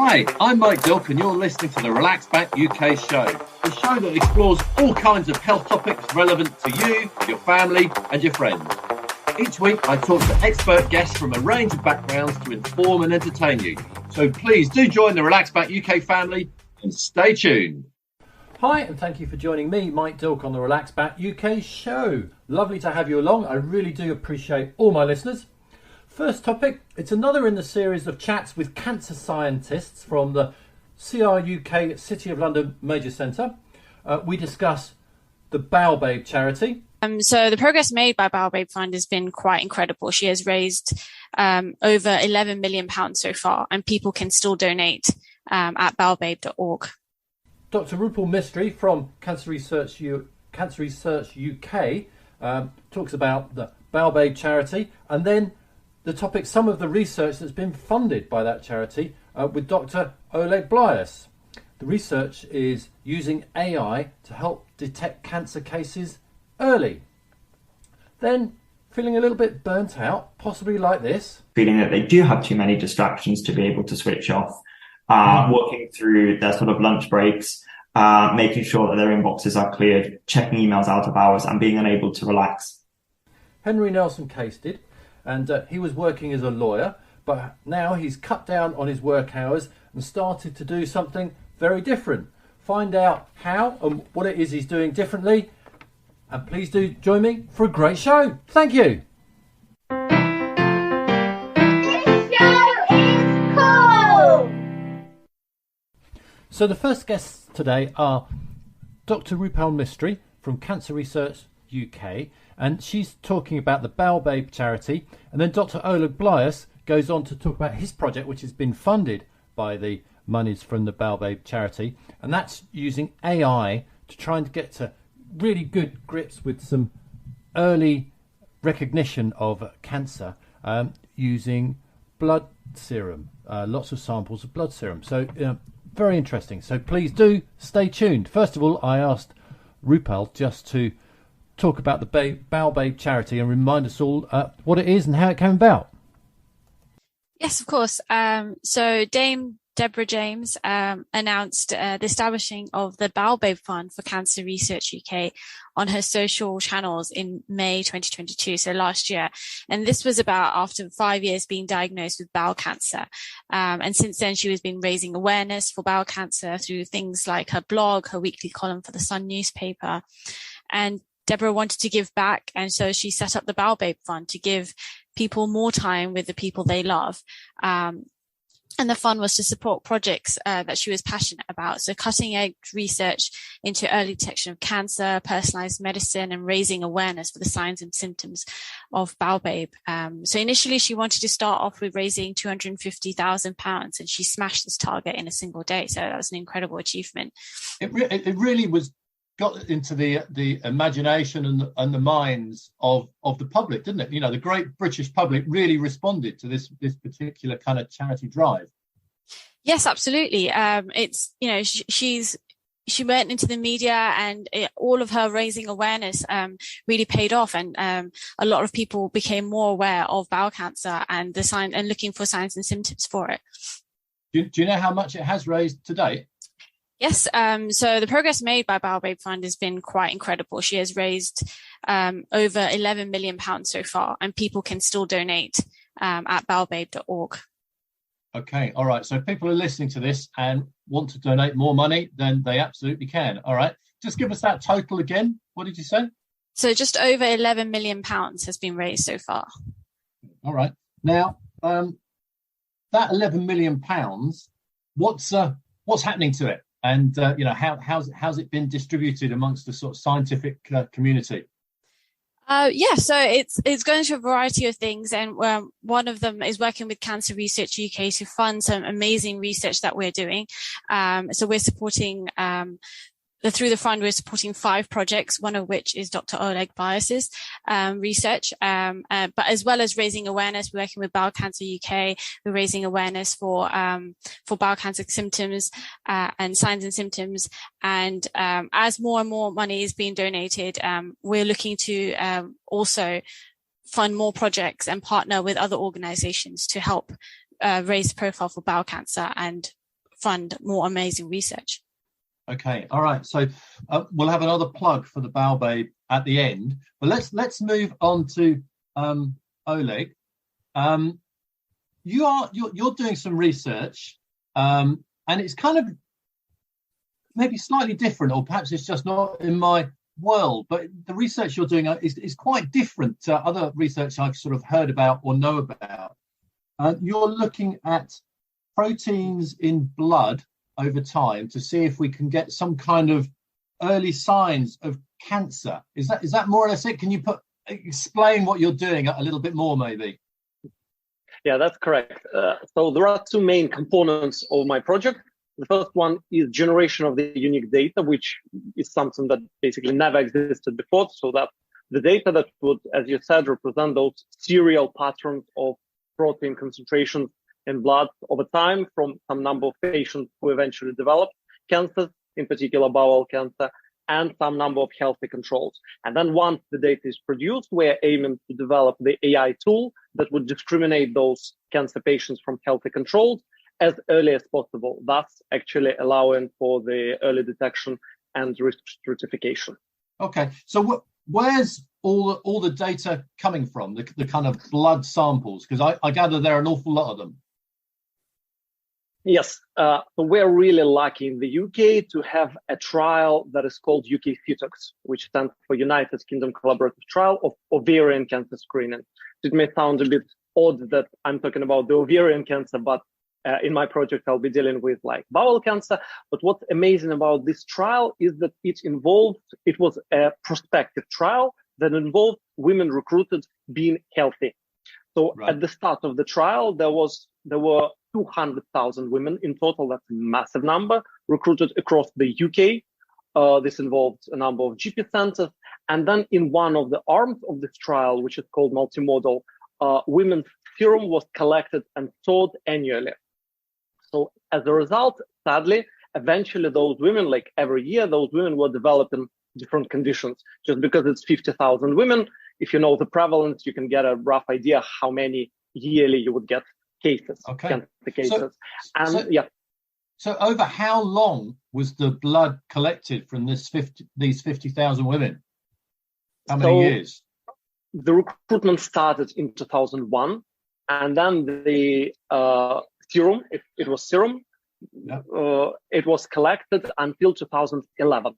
Hi, I'm Mike Dilke and you're listening to the Relaxback UK show, the show that explores all kinds of health topics relevant to you, your family and your friends. Each week I talk to expert guests from a range of backgrounds to inform and entertain you. So please do join the Relaxback UK family and stay tuned. Hi, and thank you for joining me, Mike Dilke, on the Relaxback UK show. Lovely to have you along. I really do appreciate all my listeners. First topic, it's another in the series of chats with cancer scientists from the CRUK City of London Major Centre. We discuss the BowelBabe charity. So the progress made by BowelBabe Fund has been quite incredible. She has raised over £11 million so far, and people can still donate at bowelbabe.org. Dr. Rupal Mistry from Cancer Research UK talks about the BowelBabe charity, and then the topic, some of the research that's been funded by that charity with Dr. Oleg Blias. The research is using AI to help detect cancer cases early. Then feeling a little bit burnt out, possibly like this. Feeling that they do have too many distractions to be able to switch off. Working through their sort of lunch breaks, making sure that their inboxes are cleared, checking emails out of hours and being unable to relax. Henry Nelson Case did, and he was working as a lawyer, but now he's cut down on his work hours and started to do something very different. Find out how and what it is he's doing differently, and please do join me for a great show. Thank you. So the first guests today are Dr. Rupal Mistry from Cancer Research UK, and she's talking about the BowelBabe charity, and then Dr. Oleg Blias goes on to talk about his project, which has been funded by the monies from the BowelBabe charity, and that's using AI to try and get to really good grips with some early recognition of cancer using blood serum, lots of samples of blood serum. So very interesting. So please do stay tuned. First of all, I asked Rupal just to talk about the BowelBabe charity and remind us all what it is and how it came about. Yes, of course. So Dame Deborah James announced the establishing of the BowelBabe Fund for Cancer Research UK on her social channels in May 2022, so last year. And this was about after 5 years being diagnosed with bowel cancer. And since then, she has been raising awareness for bowel cancer through things like her blog, her weekly column for the Sun newspaper. And Deborah wanted to give back, and so she set up the BowelBabe Fund to give people more time with the people they love. And the fund was to support projects that she was passionate about. So cutting edge research into early detection of cancer, personalized medicine, and raising awareness for the signs and symptoms of BowelBabe. So initially she wanted to start off with raising £250,000, and she smashed this target in a single day. So that was an incredible achievement. It really was got into the imagination and the minds of the public, didn't it? You know, the great British public really responded to this particular kind of charity drive. Yes, absolutely. It's, you know, she went into the media, and all of her raising awareness really paid off, and a lot of people became more aware of bowel cancer and the sign and looking for signs and symptoms for it. Do you know how much it has raised to date? Yes, so the progress made by BowelBabe Fund has been quite incredible. She has raised over £11 million so far, and people can still donate at bowelbabe.org. Okay, all right. So people are listening to this and want to donate more money, then they absolutely can. All right. Just give us that total again. What did you say? So just over £11 million has been raised so far. All right. Now, that £11 million, what's happening to it? And, you know, how's it been distributed amongst the sort of scientific community? So it's going to a variety of things. And one of them is working with Cancer Research UK to fund some amazing research that we're doing. So we're supporting through the fund, we're supporting 5 projects, one of which is Dr. Oleg Blias's research, but as well as raising awareness, we're working with Bowel Cancer UK. We're raising awareness for bowel cancer symptoms and signs and symptoms. And as more and more money is being donated, we're looking to also fund more projects and partner with other organizations to help raise the profile for bowel cancer and fund more amazing research. Okay, all right. So we'll have another plug for the Bowel Babe at the end, but let's move on to Oleg. You're doing some research, and it's kind of maybe slightly different, or perhaps it's just not in my world. But the research you're doing is quite different to other research I've sort of heard about or know about. You're looking at proteins in blood over time to see if we can get some kind of early signs of cancer. Is that more or less it? Can you explain what you're doing a little bit more, maybe? Yeah, that's correct. So there are two main components of my project. The first one is generation of the unique data, which is something that basically never existed before. So that the data that would, as you said, represent those serial patterns of protein concentrations in blood over time from some number of patients who eventually developed cancers, in particular bowel cancer, and some number of healthy controls. And then once the data is produced, we're aiming to develop the AI tool that would discriminate those cancer patients from healthy controls as early as possible, thus actually allowing for the early detection and risk stratification. Okay, so where's all the data coming from, the kind of blood samples? Because I gather there are an awful lot of them. Yes, so we're really lucky in the UK to have a trial that is called UK FUTOX, which stands for United Kingdom Collaborative Trial of Ovarian Cancer Screening. It may sound a bit odd that I'm talking about the ovarian cancer, but in my project, I'll be dealing with like bowel cancer. But what's amazing about this trial is that it was a prospective trial that involved women recruited being healthy. So right. At the start of the trial, there were 200,000 women in total. That's a massive number recruited across the UK. This involved a number of GP centers. And then in one of the arms of this trial, which is called multimodal, women's serum was collected and stored annually. So as a result, sadly, eventually those women, like every year, those women were developing different conditions. Just because it's 50,000 women, if you know the prevalence, you can get a rough idea how many yearly you would get cases, cancer cases. So over how long was the blood collected from these 50,000 women? How many years? The recruitment started in 2001, and then the serum, it was serum, it was collected until 2011.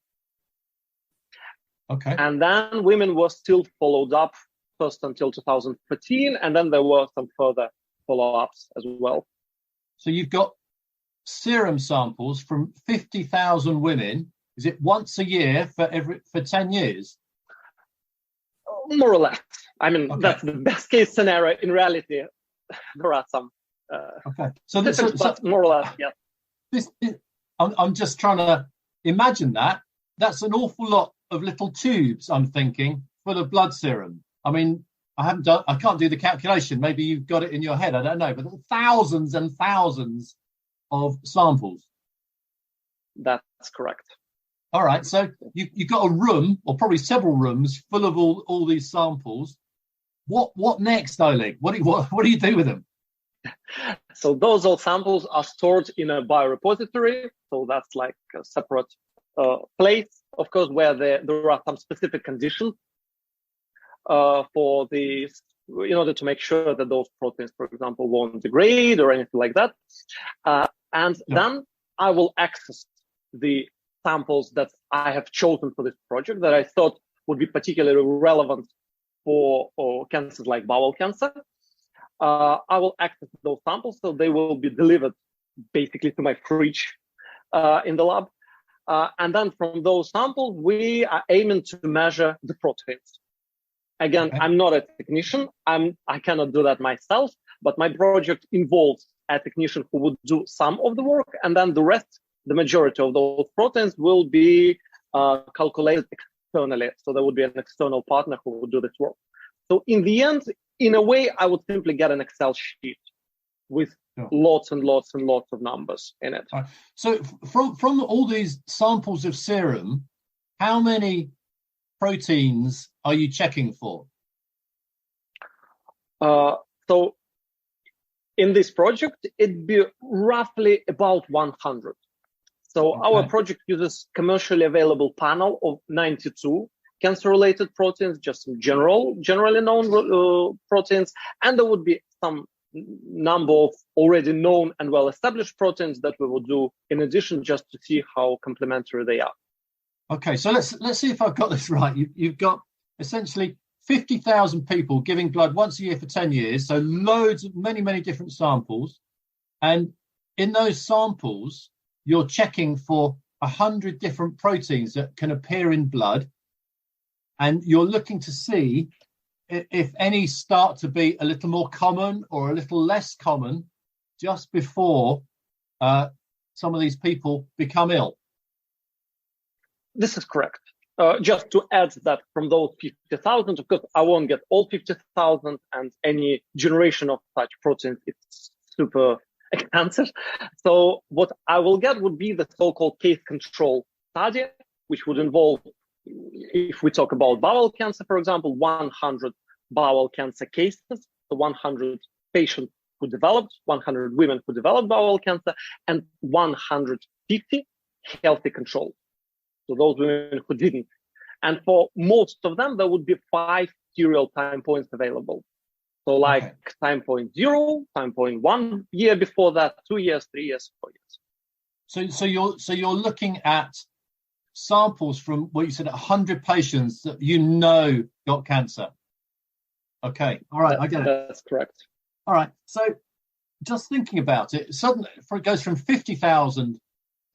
Okay. And then women were still followed up first until 2013, and then there were some further follow-ups as well. So you've got serum samples from 50,000 women. Is it once a year for 10 years? More or less. I mean, that's the best case scenario. In reality, there are some. So more or less, yeah. I'm just trying to imagine that. That's an awful lot of little tubes, I'm thinking, full of blood serum. I mean, I can't do the calculation. Maybe you've got it in your head. I don't know, but thousands and thousands of samples. That's correct. All right. So you've got a room, or probably several rooms, full of all these samples. What next, Oleg? What do you do with them? So those old samples are stored in a biorepository. So that's like a separate place, of course, where there are some specific conditions for these, in order to make sure that those proteins, for example, won't degrade or anything like that. Then I will access the samples that I have chosen for this project that I thought would be particularly relevant for cancers like bowel cancer. I will access those samples, so they will be delivered basically to my fridge in the lab. And then from those samples, we are aiming to measure the proteins. Again, I'm not a technician. I cannot do that myself, but my project involves a technician who would do some of the work, and then the rest, the majority of those proteins will be calculated externally. So there would be an external partner who would do this work. So in the end, in a way, I would simply get an Excel sheet with lots and lots and lots of numbers in it. Right. So from all these samples of serum, how many proteins are you checking for? So In this project, it'd be roughly about 100. So our project uses commercially available panel of 92 cancer-related proteins, just some generally known proteins, and there would be some number of already known and well-established proteins that we will do in addition, just to see how complementary they are. Okay, so let's see if I've got this right. You've got essentially 50,000 people giving blood once a year for 10 years, so loads of many different samples, and in those samples you're checking for 100 different proteins that can appear in blood, and you're looking to see if any start to be a little more common or a little less common just before some of these people become ill. This is correct. Just to add that from those 50,000, of course, I won't get all 50,000, and any generation of such proteins is super expensive. So what I will get would be the so-called case control study, which would involve, if we talk about bowel cancer, for example, 100 bowel cancer cases, so 100 patients who developed, 100 women who developed bowel cancer, and 150 healthy controls. So those women who didn't. And for most of them, there would be 5 serial time points available. So like time point 0, time point 1 year before that, 2 years, 3 years, 4 years. So you're looking at samples from what you said, 100 patients that you know got cancer. Okay, all right, I get it. That's correct. All right, so just thinking about it, suddenly it goes from 50,000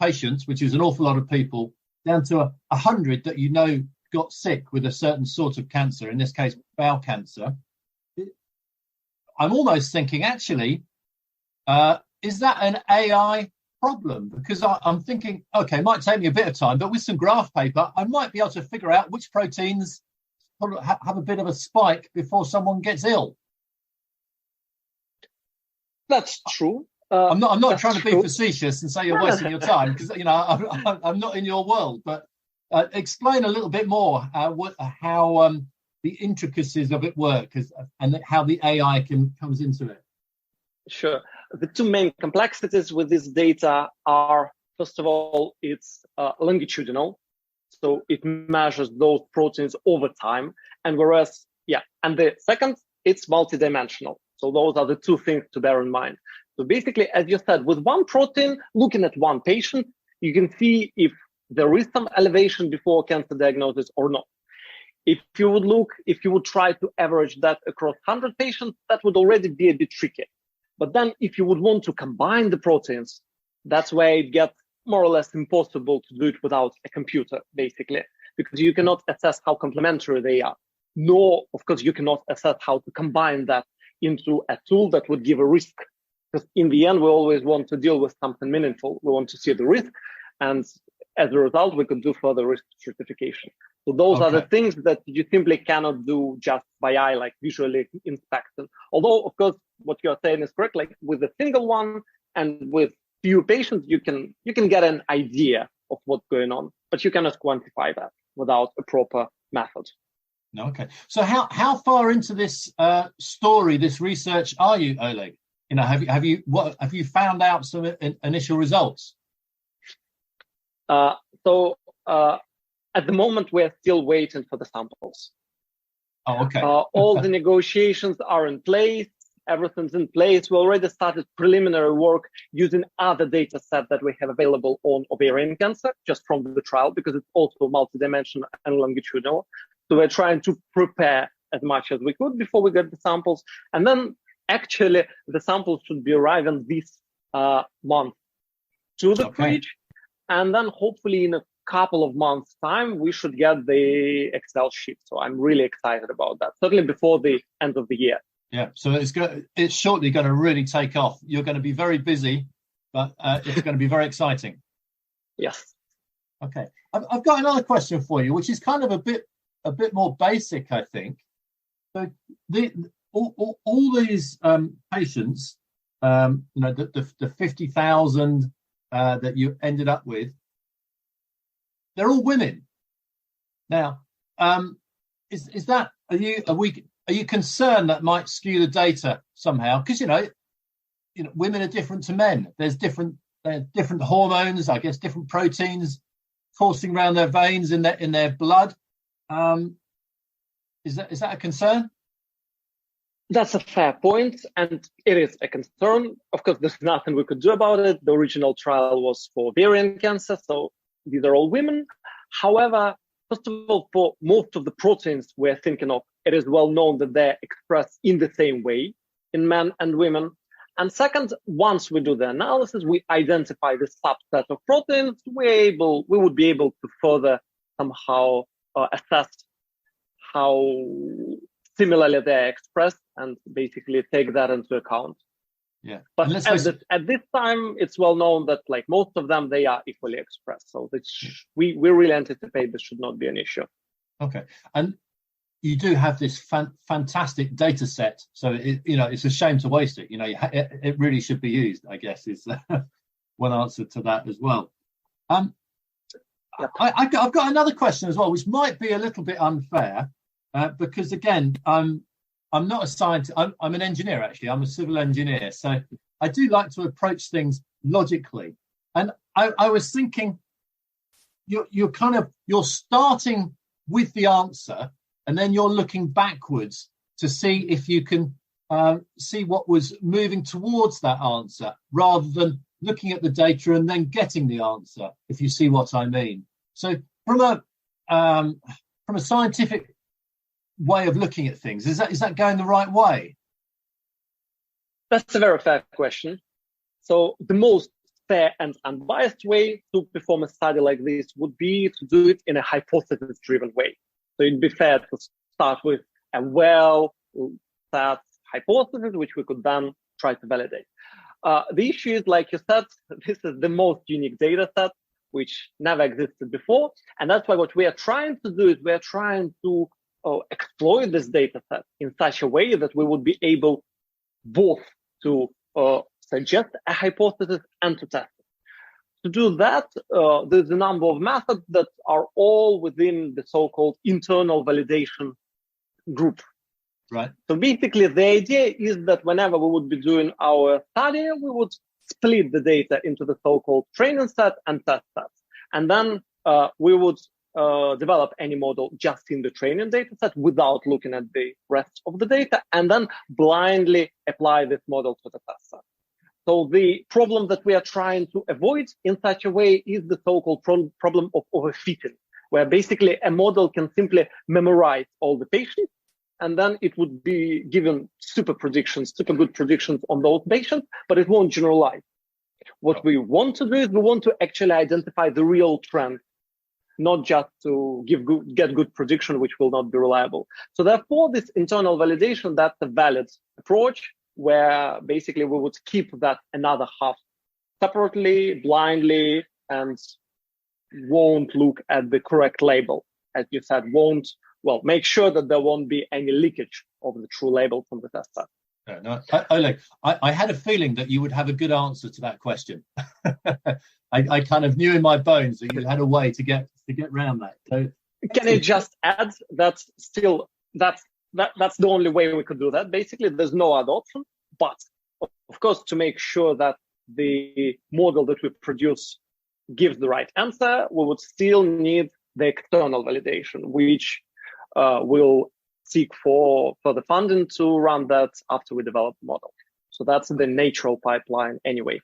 patients, which is an awful lot of people, down to 100 that you know got sick with a certain sort of cancer, in this case, bowel cancer. I'm almost thinking, actually, is that an AI problem? Because I'm thinking, okay, it might take me a bit of time, but with some graph paper, I might be able to figure out which proteins have a bit of a spike before someone gets ill. That's true. I'm not trying to be facetious and say you're wasting your time, because I'm not in your world. But explain a little bit more how the intricacies of it work, and how the AI comes into it. Sure. The two main complexities with this data are, first of all, it's longitudinal, so it measures those proteins over time, and the second, it's multidimensional. So those are the two things to bear in mind. So basically, as you said, with one protein, looking at one patient, you can see if there is some elevation before cancer diagnosis or not. If you would try to average that across 100 patients, that would already be a bit tricky. But then if you would want to combine the proteins, that's where it gets more or less impossible to do it without a computer, basically, because you cannot assess how complementary they are. Nor, of course, you cannot assess how to combine that into a tool that would give a risk. Because in the end, we always want to deal with something meaningful. We want to see the risk. And as a result, we could do further risk stratification. So those are the things that you simply cannot do just by eye, like visually inspecting. Although, of course, what you're saying is correct. Like with a single one and with few patients, you can get an idea of what's going on, but you cannot quantify that without a proper method. Okay. So how far into this story, this research, are you, Oleg? Have you found out some initial results? So at the moment, we're still waiting for the samples. Oh, okay. All the negotiations are in place. Everything's in place. We already started preliminary work using other data set that we have available on ovarian cancer, just from the trial, because it's also multidimensional and longitudinal. So we're trying to prepare as much as we could before we get the samples. And then actually the samples should be arriving this month to the fridge. And then hopefully in a couple of months' time, we should get the Excel sheet. So I'm really excited about that, certainly before the end of the year. Yeah, so it's shortly going to really take off. You're going to be very busy, but it's going to be very exciting. Yes. Okay. I've got another question for you, which is kind of a bit more basic, I think. So all these patients, the 50,000 that you ended up with, they're all women. Now, is that are you concerned that might skew the data somehow? Because women are different to men. There's different hormones, I guess, different proteins coursing around their veins in their blood. Is that a concern? That's a fair point, and it is a concern. Of course, there's nothing we could do about it. The original trial was for ovarian cancer, so these are all women. However, first of all, for most of the proteins we're thinking of, it is well known that they're expressed in the same way in men and women. And second, once we do the analysis, we identify the subset of proteins, we would be able to further somehow assess how similarly they're expressed and basically take that into account. Yeah. But at this time, it's well known that like most of them, they are equally expressed. So we really anticipate this should not be an issue. Okay. And you do have this fantastic data set. So, it's a shame to waste it. It really should be used, I guess, is one answer to that as well. Yep. I've got another question as well, which might be a little bit unfair, because, again, I'm not a scientist. I'm an engineer, actually. I'm a civil engineer. So I do like to approach things logically. And I was thinking, you're starting with the answer, and then you're looking backwards to see if you can see what was moving towards that answer, rather than looking at the data and then getting the answer, if you see what I mean. So from a scientific way of looking at things, is that going the right way? That's a very fair question. So the most fair and unbiased way to perform a study like this would be to do it in a hypothesis-driven way. So it'd be fair to start with a well-set hypothesis, which we could then try to validate. The issue is, like you said, this is the most unique data set, which never existed before. And that's why what we are trying to do is we are trying to exploit this data set in such a way that we would be able both to suggest a hypothesis and to test it. To do that, there's a number of methods that are all within the so-called internal validation group. Right. So basically, the idea is that whenever we would be doing our study, we would split the data into the so-called training set and test sets. And then we would develop any model just in the training data set without looking at the rest of the data, and then blindly apply this model to the test set. So the problem that we are trying to avoid in such a way is the so-called problem of overfitting, where basically a model can simply memorize all the patients, and then it would be given super good predictions on those patients, but it won't generalize. What we want to do is we want to actually identify the real trend, not just to get good prediction, which will not be reliable. So therefore, this internal validation, that's a valid approach, where basically we would keep that another half separately, blindly, and won't look at the correct label. As you said, make sure that there won't be any leakage of the true label from the test set. No, Oleg, I had a feeling that you would have a good answer to that question. I kind of knew in my bones that you had a way to get around that. So, can I just add that's the only way we could do that. Basically, there's no other option. But of course, to make sure that the model that we produce gives the right answer, we would still need the external validation, which will seek for the funding to run that after we develop the model. So that's the natural pipeline anyway.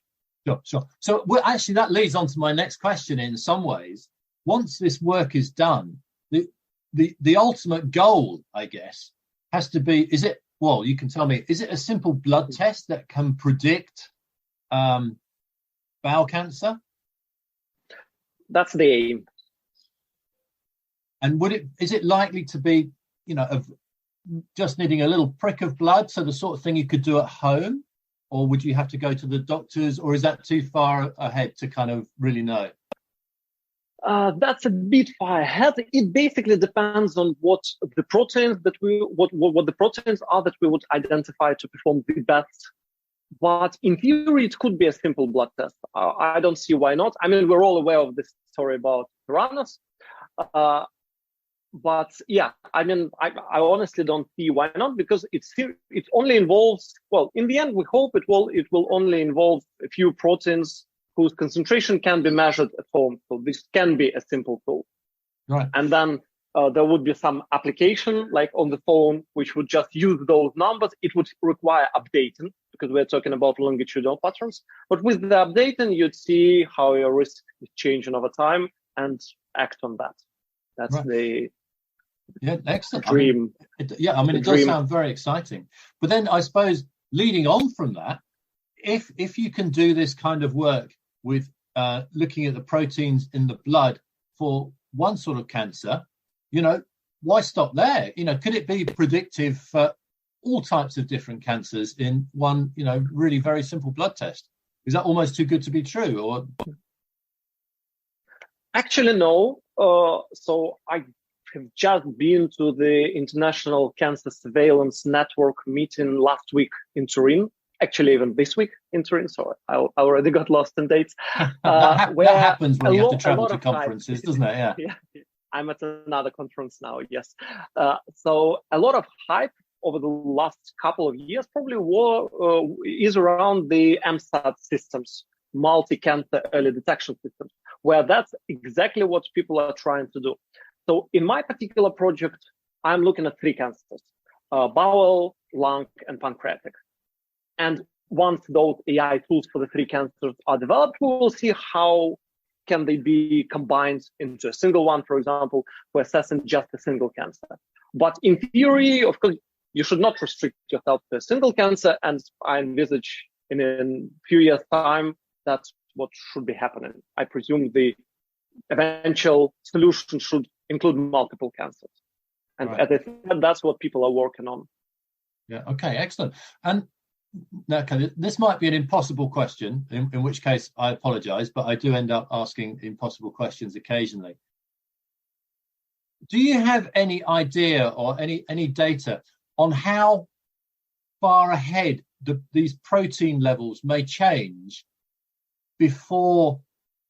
Sure. So actually, that leads on to my next question in some ways. Once this work is done, the ultimate goal, I guess, has to be, you can tell me, is it a simple blood test that can predict bowel cancer? That's the aim. And is it likely to be, of just needing a little prick of blood, so the sort of thing you could do at home? Or would you have to go to the doctors, or is that too far ahead to kind of really know? That's a bit far ahead. It basically depends on what the proteins that what the proteins are that we would identify to perform the best. But in theory, it could be a simple blood test. I don't see why not. I mean, we're all aware of this story about piranhas. but yeah, I mean, I honestly don't see why not, because it only involves, well, in the end, we hope it will only involve a few proteins whose concentration can be measured at home. So this can be a simple tool. Right. And then there would be some application like on the phone, which would just use those numbers. It would require updating because we're talking about longitudinal patterns. But with the updating, you'd see how your risk is changing over time and act on that. That's right. Excellent. Dream. It does sound very exciting. But then I suppose leading on from that, if you can do this kind of work with looking at the proteins in the blood for one sort of cancer, why stop there? Could it be predictive for all types of different cancers in one, really very simple blood test? Is that almost too good to be true? Or actually, no. So I have just been to the International Cancer Surveillance Network meeting last week in Turin. Actually, even this week in Turin. So I already got lost in dates. That happens when you have to travel to conferences, doesn't it? Yeah. I'm at another conference now, yes. So a lot of hype over the last couple of years probably is around the MSAT systems, multi-cancer early detection systems, where that's exactly what people are trying to do. So in my particular project, I'm looking at 3 cancers, bowel, lung, and pancreatic. And once those AI tools for the 3 cancers are developed, we will see how can they be combined into a single one, for example, for assessing just a single cancer. But in theory, of course, you should not restrict yourself to a single cancer. And I envisage in a few years' time, that's what should be happening. I presume the eventual solution should include multiple cancers. And as I said, that's what people are working on. Yeah, okay, excellent. And now, this might be an impossible question, in which case I apologize, but I do end up asking impossible questions occasionally. Do you have any idea or any data on how far ahead these protein levels may change before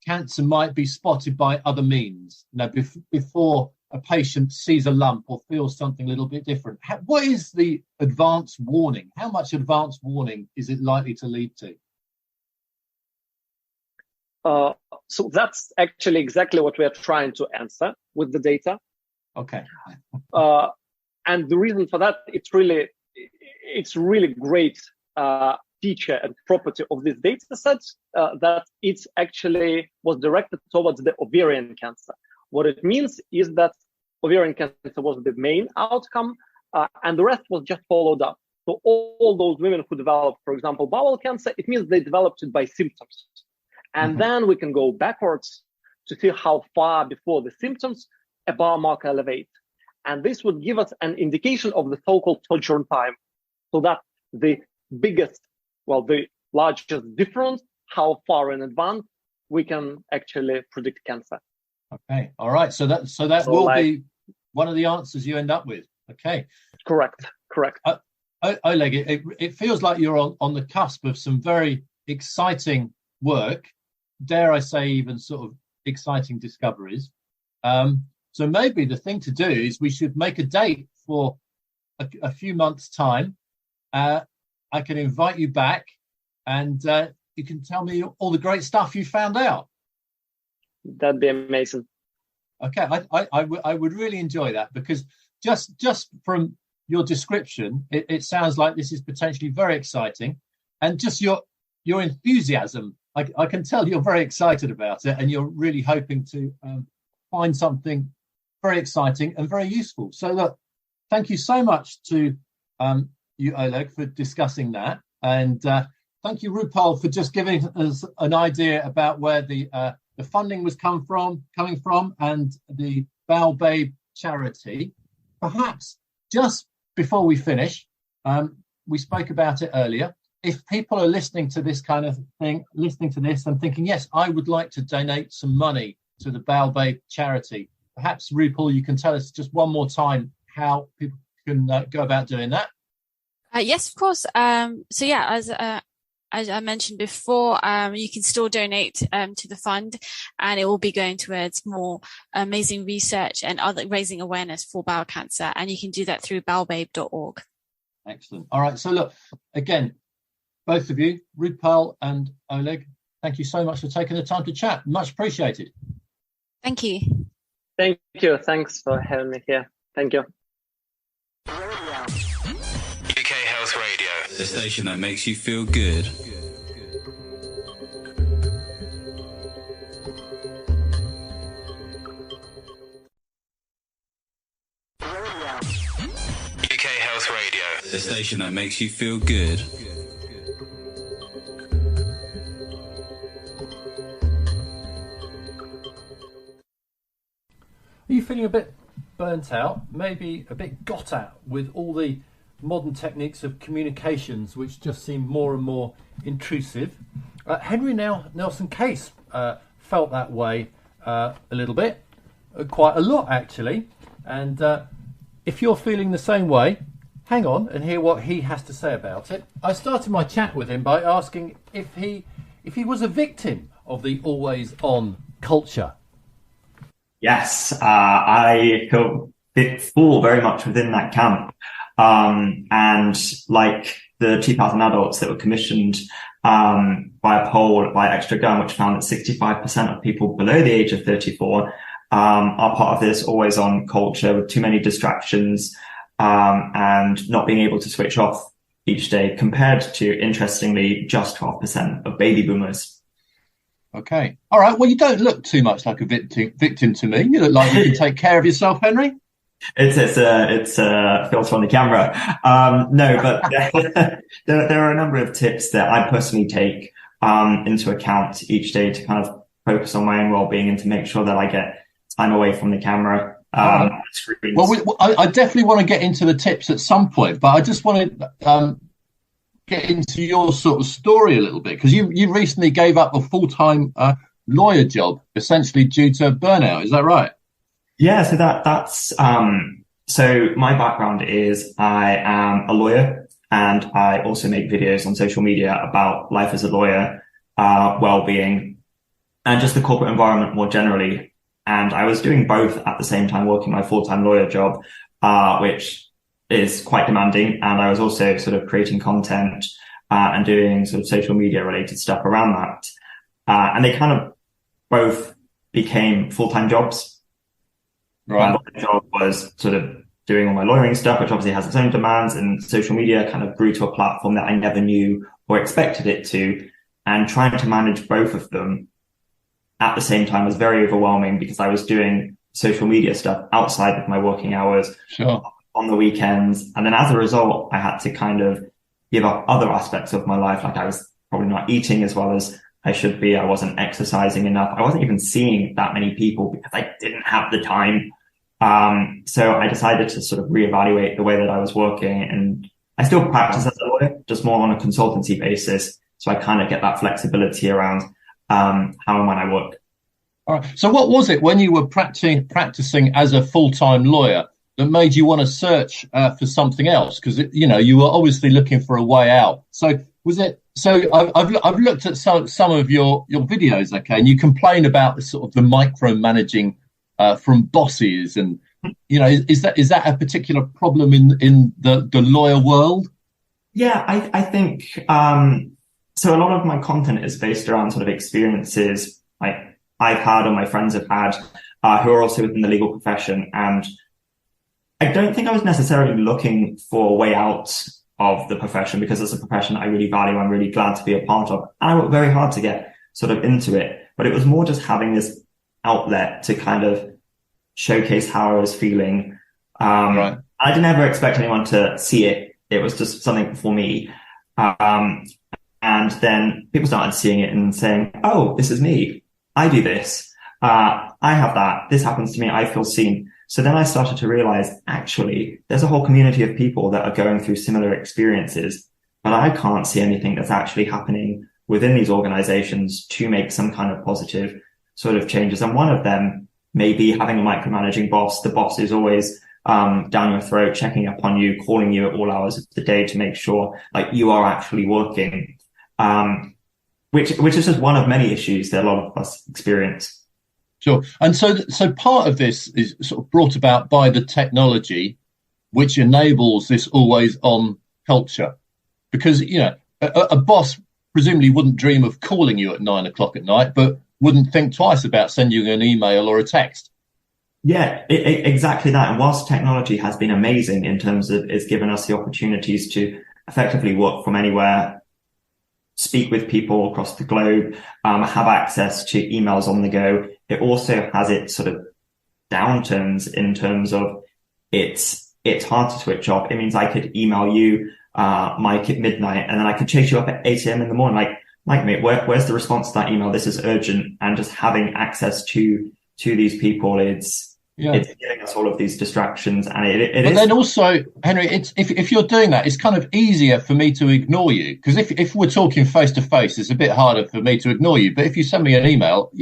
cancer might be spotted by other means? Before a patient sees a lump or feels something a little bit different. What is the advance warning? How much advance warning is it likely to lead to? So that's actually exactly what we are trying to answer with the data. Okay. And the reason for that, it's really great feature and property of this data set that it actually was directed towards the ovarian cancer. What it means is that ovarian cancer was the main outcome, and the rest was just followed up. So all those women who developed, for example, bowel cancer, it means they developed it by symptoms. And then we can go backwards to see how far before the symptoms a biomarker elevates. And this would give us an indication of the so-called sojourn time. So that the largest difference, how far in advance we can actually predict cancer. Okay. All right. So that will be one of the answers you end up with. Okay. Correct. Oleg, it feels like you're on the cusp of some very exciting work. Dare I say, even sort of exciting discoveries. So maybe the thing to do is we should make a date for a few months' time. I can invite you back, and you can tell me all the great stuff you found out. That'd be amazing. Okay, I would really enjoy that, because just from your description, it sounds like this is potentially very exciting, and just your enthusiasm. I can tell you're very excited about it, and you're really hoping to find something very exciting and very useful. So look, thank you so much to you, Oleg, for discussing that, and thank you, Rupal, for just giving us an idea about where the funding was coming from, and the Bowel Babe charity. Perhaps just before we finish, we spoke about it earlier. If people are listening to this kind of thing, listening to this and thinking, yes, I would like to donate some money to the Bowel Babe charity, perhaps, Rupal, you can tell us just one more time how people can go about doing that. Yes, of course. So yeah, as I mentioned before, you can still donate to the fund, and it will be going towards more amazing research and other raising awareness for bowel cancer. And you can do that through bowelbabe.org. Excellent. All right. So look, again, both of you, Rupal and Oleg, thank you so much for taking the time to chat. Much appreciated. Thank you. Thank you. Thanks for having me here. Thank you. UK Health Radio, the station that makes you feel good. UK Health Radio, the station that makes you feel good. Are you feeling a bit burnt out, maybe a bit got out with all the modern techniques of communications which just seem more and more intrusive? Henry Nelson Case felt that way a little bit, quite a lot actually, and if you're feeling the same way, hang on and hear what he has to say about it. I started my chat with him by asking if he was a victim of the always on culture. Yes, I fall very much within that camp. And like the 2,000 adults that were commissioned by a poll by Extra Gun, which found that 65% of people below the age of 34 are part of this always on culture with too many distractions and not being able to switch off each day, compared to, interestingly, just 12% of baby boomers. Okay. All right. Well, you don't look too much like a victim to me. You look like you can take care of yourself, Henry. It's a filter on the camera. No, but there are a number of tips that I personally take into account each day to kind of focus on my own well-being and to make sure that I get time away from the camera. Screens. Well, I definitely want to get into the tips at some point, but I just want to get into your sort of story a little bit, because you recently gave up a full-time lawyer job, essentially due to burnout. Is that right? Yeah, so that's so my background is I am a lawyer, and I also make videos on social media about life as a lawyer, well-being, and just the corporate environment more generally. And I was doing both at the same time, working my full-time lawyer job, which is quite demanding. And I was also sort of creating content and doing sort of social media related stuff around that. And they kind of both became full-time jobs. Right. My job was sort of doing all my lawyering stuff, which obviously has its own demands, and social media kind of grew to a platform that I never knew or expected it to. And trying to manage both of them at the same time was very overwhelming, because I was doing social media stuff outside of my working hours. Sure. On the weekends. And then as a result, I had to kind of give up other aspects of my life. Like I was probably not eating as well as I should be. I wasn't exercising enough. I wasn't even seeing that many people because I didn't have the time. So I decided to sort of reevaluate the way that I was working, and I still practice as a lawyer, just more on a consultancy basis. So I kind of get that flexibility around, how and when I work. All right. So what was it when you were practicing as a full-time lawyer that made you want to search for something else? Because you were obviously looking for a way out. So was it? So I've looked at some of your videos, okay, and you complain about the sort of the micromanaging from bosses, and is that a particular problem in the lawyer world? Yeah, I think so. A lot of my content is based around sort of experiences like I've had or my friends have had who are also within the legal profession, and I don't think I was necessarily looking for a way out of the profession, because it's a profession I really value. I'm really glad to be a part of. And I worked very hard to get sort of into it, but it was more just having this outlet to kind of showcase how I was feeling. Right. I didn't ever expect anyone to see it. It was just something for me. And then people started seeing it and saying, oh, this is me. I do this. I have that. This happens to me. I feel seen. So then I started to realize, actually, there's a whole community of people that are going through similar experiences, but I can't see anything that's actually happening within these organizations to make some kind of positive sort of changes. And one of them may be having a micromanaging boss. The boss is always down your throat, checking up on you, calling you at all hours of the day to make sure like you are actually working. which is just one of many issues that a lot of us experience. Sure. And so part of this is sort of brought about by the technology, which enables this always on culture. Because, a boss presumably wouldn't dream of calling you at 9 o'clock at night, but wouldn't think twice about sending you an email or a text. Yeah, exactly that. And whilst technology has been amazing in terms of it's given us the opportunities to effectively work from anywhere, speak with people across the globe, have access to emails on the go, it also has its sort of downturns in terms of it's hard to switch off. It means I could email you, Mike, at midnight, and then I could chase you up at 8 a.m. in the morning. Like, mate, where's the response to that email? This is urgent. And just having access to these people, it's giving us all of these distractions. And but then also, Henry, it's if you're doing that, it's kind of easier for me to ignore you, because if we're talking face to face, it's a bit harder for me to ignore you. But if you send me an email,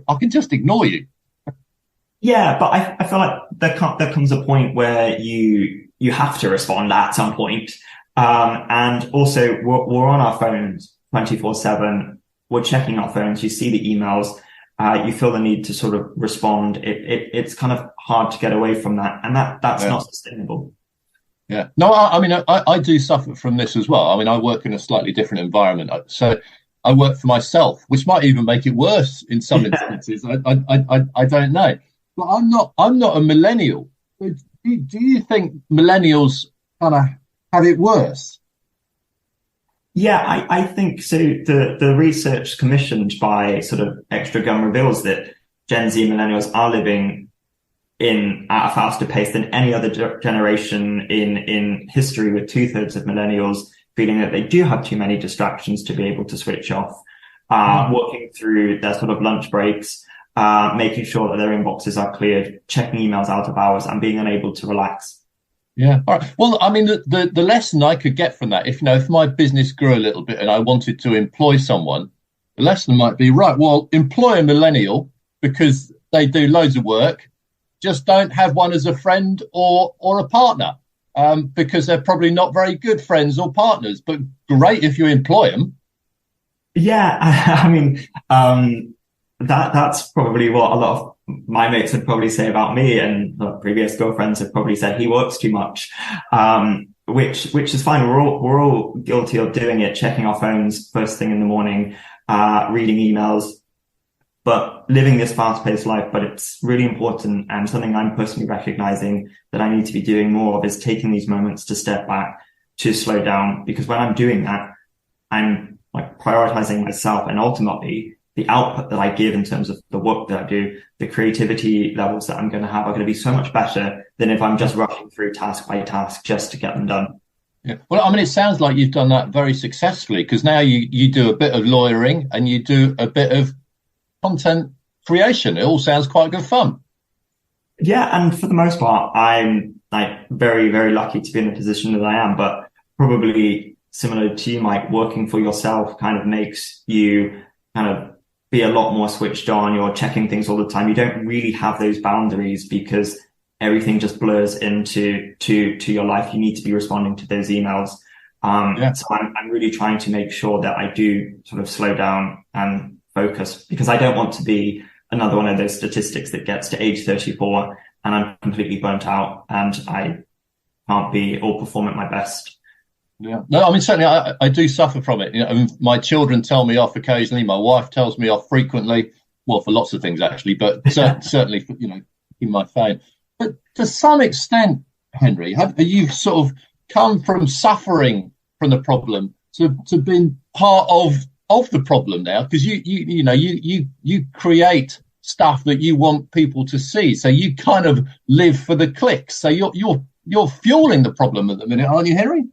I can just ignore you. Yeah, but I feel like there comes a point where you have to respond at some point. And also we're on our phones 24/7. We're checking our phones. You see the emails. You feel the need to sort of respond. It's kind of hard to get away from that, and that's not sustainable. Yeah. No, I mean, I do suffer from this as well. I mean, I work in a slightly different environment, so I work for myself, which might even make it worse in some instances. I don't know. But I'm not a millennial. Do you think millennials kind of have it worse? Yeah, I think so. The research commissioned by sort of Extra Gun reveals that Gen Z millennials are living at a faster pace than any other generation in history, with 2/3 of millennials feeling that they do have too many distractions to be able to switch off, working through their sort of lunch breaks, making sure that their inboxes are cleared, checking emails out of hours, and being unable to relax. Yeah. All right. Well, I mean, the lesson I could get from that, if my business grew a little bit and I wanted to employ someone, the lesson might be, right, well, employ a millennial because they do loads of work. Just don't have one as a friend or a partner, because they're probably not very good friends or partners. But great if you employ them. Yeah, I mean, that's probably what a lot of my mates would probably say about me, and previous girlfriends have probably said he works too much, which is fine. We're all guilty of doing it, checking our phones first thing in the morning, reading emails, but living this fast-paced life. But it's really important, and something I'm personally recognizing that I need to be doing more of is taking these moments to step back, to slow down, because when I'm doing that, I'm like prioritizing myself, and ultimately the output that I give in terms of the work that I do, the creativity levels that I'm going to have are going to be so much better than if I'm just rushing through task by task just to get them done. Yeah. Well, I mean, it sounds like you've done that very successfully, because now you do a bit of lawyering and you do a bit of content creation. It all sounds quite good fun. Yeah. And for the most part, I'm like very, very lucky to be in the position that I am, but probably similar to you, Mike, working for yourself kind of makes you kind of be a lot more switched on. You're checking things all the time. You don't really have those boundaries because everything just blurs into your life. You need to be responding to those emails. So I'm really trying to make sure that I do sort of slow down and focus, because I don't want to be another one of those statistics that gets to age 34 and I'm completely burnt out and I can't be or perform at my best. Yeah. No, I mean, certainly I do suffer from it. My children tell me off occasionally. My wife tells me off frequently. Well, for lots of things, actually, but certainly, in my phone. But to some extent, Henry, you've sort of come from suffering from the problem to being part of the problem now, because you create stuff that you want people to see. So you kind of live for the clicks. So you're fueling the problem at the minute, aren't you, Henry?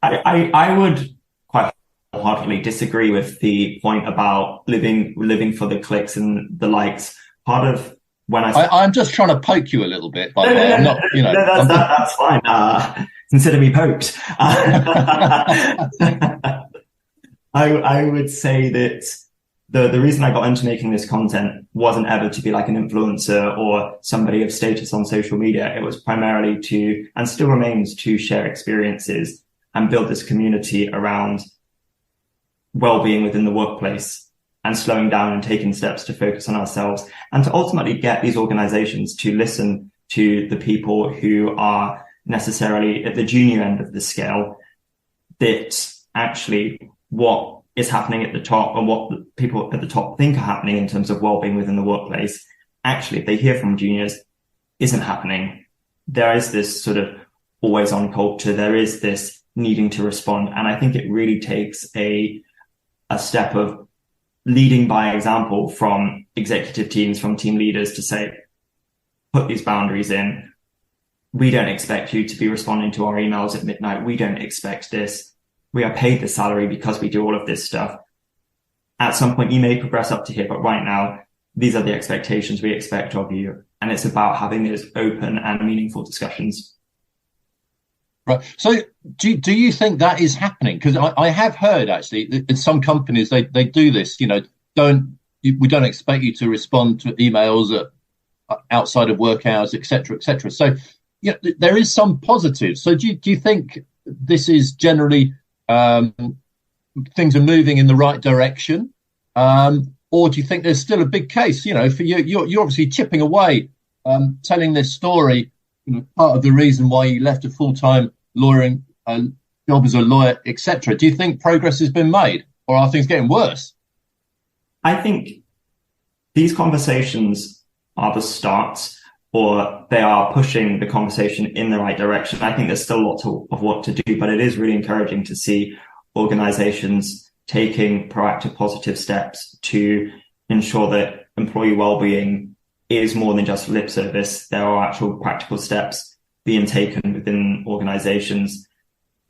I would quite wholeheartedly disagree with the point about living for the clicks and the likes. Part of when I'm just trying to poke you a little bit, by the way. I'm not, that's fine. Consider me poked. I would say that the reason I got into making this content wasn't ever to be like an influencer or somebody of status on social media. It was primarily to, and still remains, to share experiences and build this community around well-being within the workplace and slowing down and taking steps to focus on ourselves and to ultimately get these organizations to listen to the people who are necessarily at the junior end of the scale, that actually what is happening at the top and what the people at the top think are happening in terms of well-being within the workplace, actually, if they hear from juniors, isn't happening. There is this sort of always on culture. There is this needing to respond. And I think it really takes a step of leading by example from executive teams, from team leaders to say, put these boundaries in. We don't expect you to be responding to our emails at midnight. We don't expect this. We are paid the salary because we do all of this stuff. At some point, you may progress up to here, but right now, these are the expectations we expect of you. And it's about having those open and meaningful discussions. Right. So do you think that is happening? Because I have heard actually that in some companies, they do this, we don't expect you to respond to emails outside of work hours, et cetera, et cetera. So there is some positives. So do you think this is generally things are moving in the right direction? Or do you think there's still a big case, for you're obviously chipping away, telling this story, part of the reason why you left a full-time lawyering job as a lawyer, etc. Do you think progress has been made, or are things getting worse? I think these conversations are the starts, or they are pushing the conversation in the right direction. I think there's still lots of work to do, but it is really encouraging to see organizations taking proactive, positive steps to ensure that employee well-being is more than just lip service. There are actual practical steps being taken within organizations.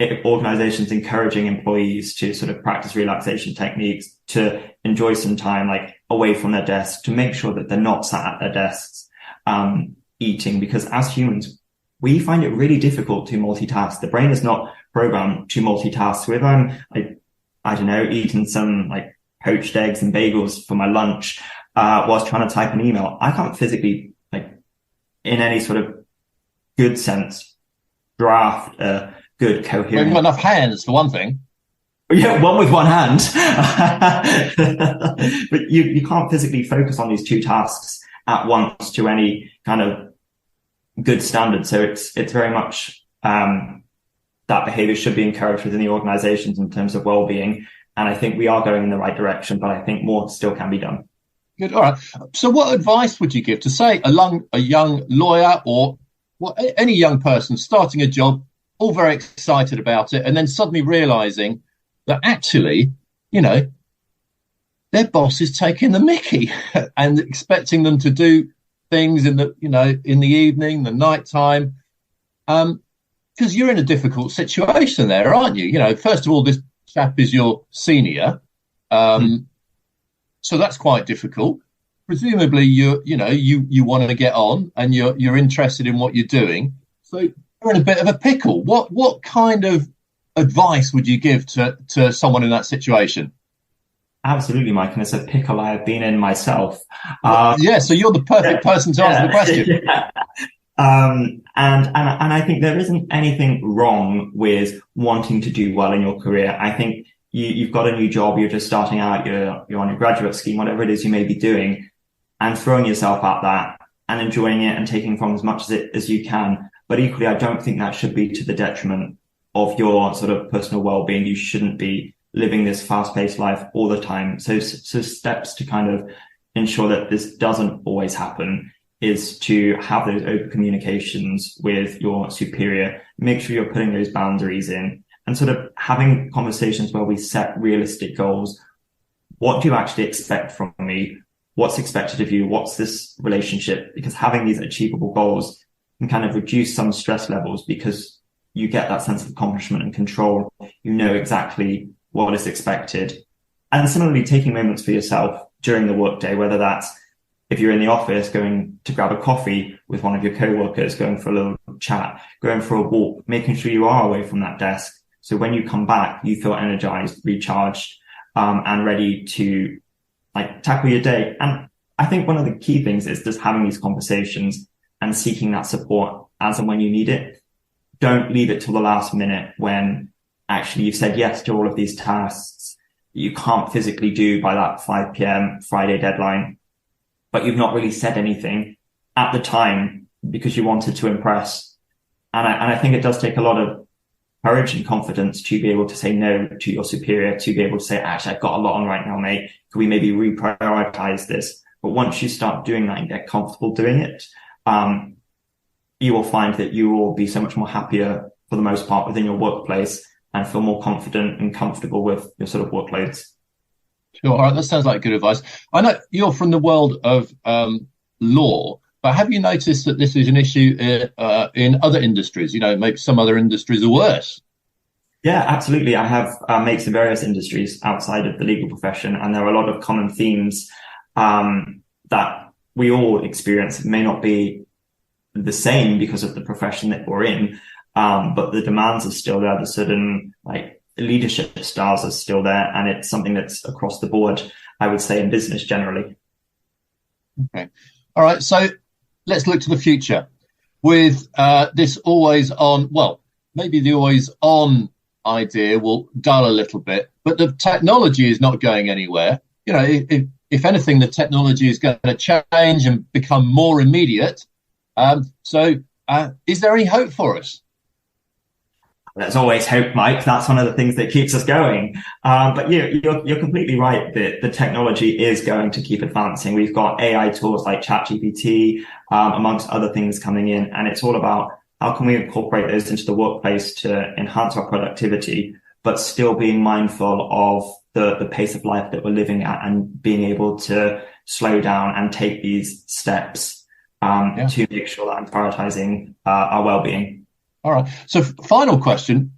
Organizations encouraging employees to sort of practice relaxation techniques, to enjoy some time away from their desk, to make sure that they're not sat at their desks eating, because as humans, we find it really difficult to multitask. The brain is not programmed to multitask. So if I'm eating some poached eggs and bagels for my lunch whilst trying to type an email, I can't physically, in any sort of good sense, draft a good coherent. We've got enough hands for one thing. Yeah, one with one hand. But you can't physically focus on these two tasks at once to any kind of good standard. So it's very much that behavior should be encouraged within the organizations in terms of well-being. And I think we are going in the right direction, but I think more still can be done. Good. All right. So what advice would you give to, say, a young lawyer or any young person starting a job, all very excited about it, and then suddenly realizing that actually, their boss is taking the mickey and expecting them to do things in the evening, the night time, because you're in a difficult situation there, aren't you? First of all, this chap is your senior, so that's quite difficult. Presumably, you want to get on and you're interested in what you're doing, so you're in a bit of a pickle. What kind of advice would you give to someone in that situation? Absolutely, Mike, and it's a pickle I have been in myself. So you're the perfect person to answer the question. Yeah. And I think there isn't anything wrong with wanting to do well in your career. I think you've got a new job, you're just starting out, you're on your graduate scheme, whatever it is you may be doing, and throwing yourself at that and enjoying it and taking from as much as you can. But equally, I don't think that should be to the detriment of your sort of personal well-being. You shouldn't be living this fast-paced life all the time. So steps to kind of ensure that this doesn't always happen is to have those open communications with your superior, make sure you're putting those boundaries in, and sort of having conversations where we set realistic goals. What do you actually expect from me? What's expected of you? What's this relationship? Because having these achievable goals can kind of reduce some stress levels, because you get that sense of accomplishment and control. You know exactly what is expected. And similarly, taking moments for yourself during the workday, whether that's if you're in the office, going to grab a coffee with one of your coworkers, going for a little chat, going for a walk, making sure you are away from that desk. So when you come back, you feel energized, recharged, and ready to tackle your day. And I think one of the key things is just having these conversations and seeking that support as and when you need it. Don't leave it till the last minute when actually you've said yes to all of these tasks. you can't physically do by that 5 p.m. Friday deadline, but you've not really said anything at the time because you wanted to impress. And I think it does take a lot of courage and confidence to be able to say no to your superior, to be able to say, actually, I've got a lot on right now, mate. Could we maybe reprioritize this? But once you start doing that and get comfortable doing it, you will find that you will be so much more happier for the most part within your workplace and feel more confident and comfortable with your sort of workloads. Sure. All right. That sounds like good advice. I know you're from the world of law, but have you noticed that this is an issue in other industries? You know, maybe some other industries are worse. Yeah, absolutely. I have mates in various industries outside of the legal profession, and there are a lot of common themes that we all experience. It may not be the same because of the profession that we're in, but the demands are still there. The certain leadership styles are still there, and it's something that's across the board, I would say, in business generally. Okay. All right. So let's look to the future with this always on. Well, maybe the always on idea will dull a little bit, but the technology is not going anywhere. You know, if anything, the technology is going to change and become more immediate. So is there any hope for us? There's always hope, Mike. That's one of the things that keeps us going. But you're completely right that the technology is going to keep advancing. We've got AI tools like ChatGPT, amongst other things coming in. And it's all about how can we incorporate those into the workplace to enhance our productivity, but still being mindful of the pace of life that we're living at and being able to slow down and take these steps to make sure that I'm prioritizing our well-being. All right. So final question,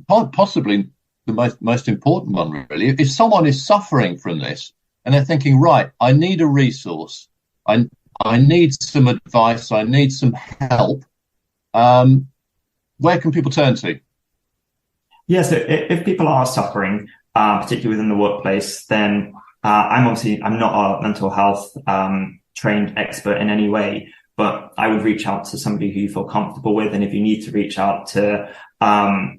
possibly the most important one, really. If someone is suffering from this and they're thinking, right, I need a resource, I need some advice, I need some help, where can people turn to? Yeah, so if people are suffering, particularly within the workplace, then I'm not a mental health trained expert in any way, but I would reach out to somebody who you feel comfortable with. And if you need to reach out to a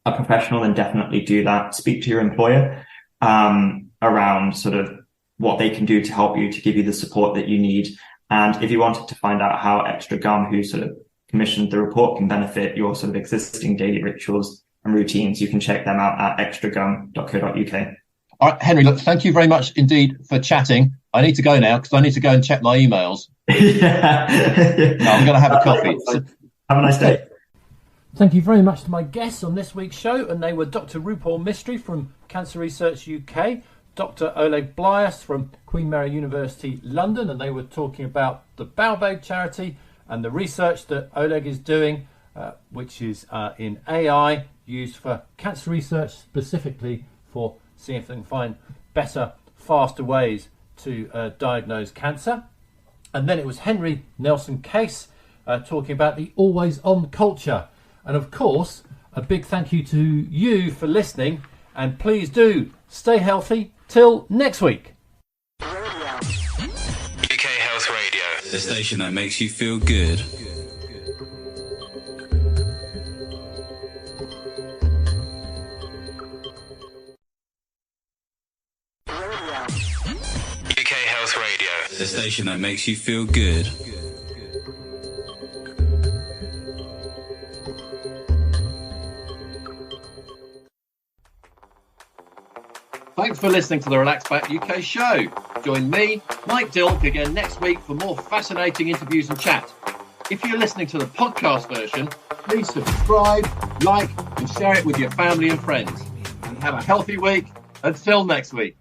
professional, then definitely do that. Speak to your employer around sort of what they can do to help you, to give you the support that you need. And if you wanted to find out how Extra Gum, who sort of commissioned the report, can benefit your sort of existing daily rituals and routines, you can check them out at extragum.co.uk. All right, Henry, look, thank you very much indeed for chatting. I need to go now because I need to go and check my emails. Yeah. No, I'm going to have a coffee. Have a nice day. Thank you very much to my guests on this week's show, and they were Dr. Rupal Mistry from Cancer Research UK, Dr. Oleg Blyas from Queen Mary University London, and they were talking about the Baobab charity and the research that Oleg is doing, which is in AI, used for cancer research, specifically for seeing if they can find better, faster ways to diagnose cancer. And then it was Henry Nelson Case talking about the always on culture. And of course, a big thank you to you for listening, and please do stay healthy till next week. UK Health Radio, the station that makes you feel good. UK Health Radio, the station that makes you feel good. Thanks for listening to the Relaxback UK show. Join me, Mike Dilke, again next week for more fascinating interviews and chat. If you're listening to the podcast version, please subscribe, like, and share it with your family and friends. And have a healthy week. Until next week.